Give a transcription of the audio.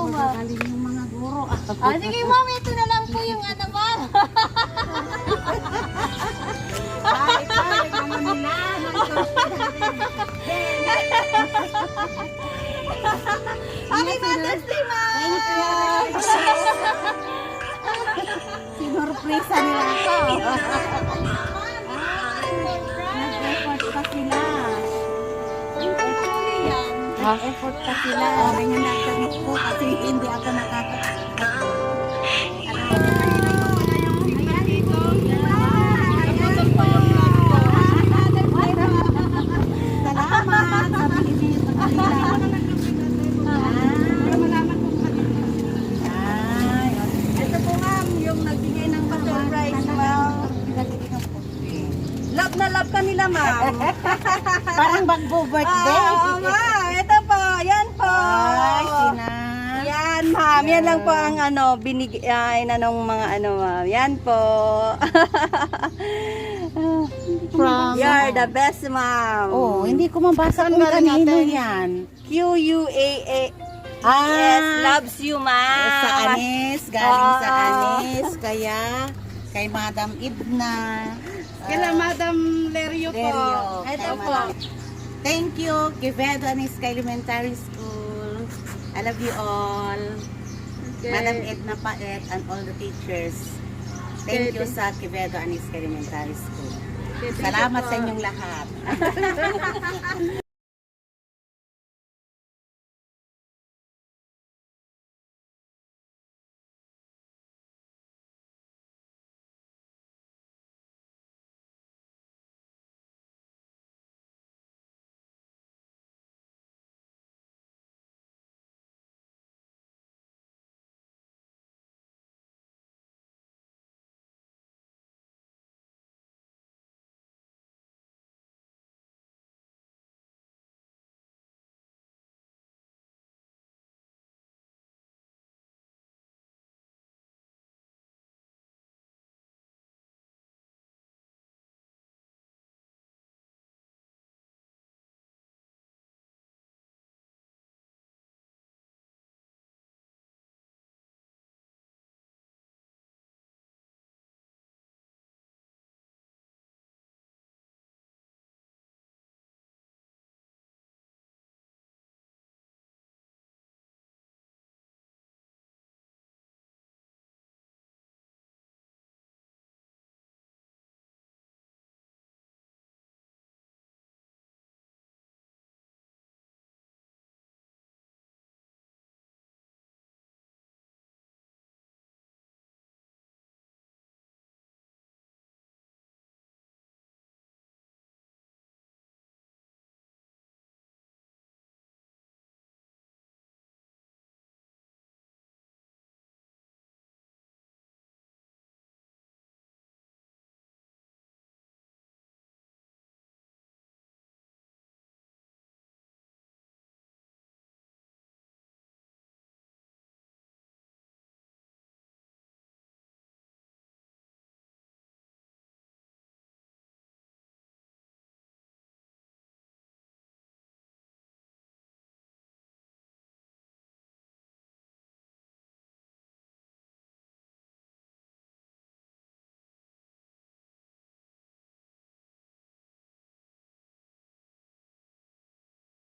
daw, ma'am. Magaling yung mga guro. Sige, ma'am, ito na lang po yung ano, ma'am. Ito, ano nila. Happy Mother's Day, ma'am! Thank you. Sinurpresa nila ako. Nag-effort pa sila. Nag-effort pa sila. Kaya nagsagot ko kasi hindi ako Salamat sa binibigay sa kanila. Ito po, ma'am, yung nagbigay ng pa-surprise, ma'am. Love na love ka nila, ma'am. Parang bagbo-birthday. Oo, ma'am. Ito po, yan po. Ay, Sina. Yan, ma'am. Yan lang po ang ano, binigay na nung mga ano, ma'am. Yan po. From... You're the best, ma'am. Oh, hindi ko mabasa kung kanino yan. QUAAS loves you, ma'am. Sa Anis, galing sa Oo. Anis. Kaya, kay Madam Ibna. Kila Madam Lerio po. Lerio. Ito Kay po. Madam- Thank you, Quevedo Anis Elementary School. I love you all. Okay. Madam Edna Paet and all the teachers. Thank you sa Quevedo Anis Elementary School. Salamat sa inyong lahat.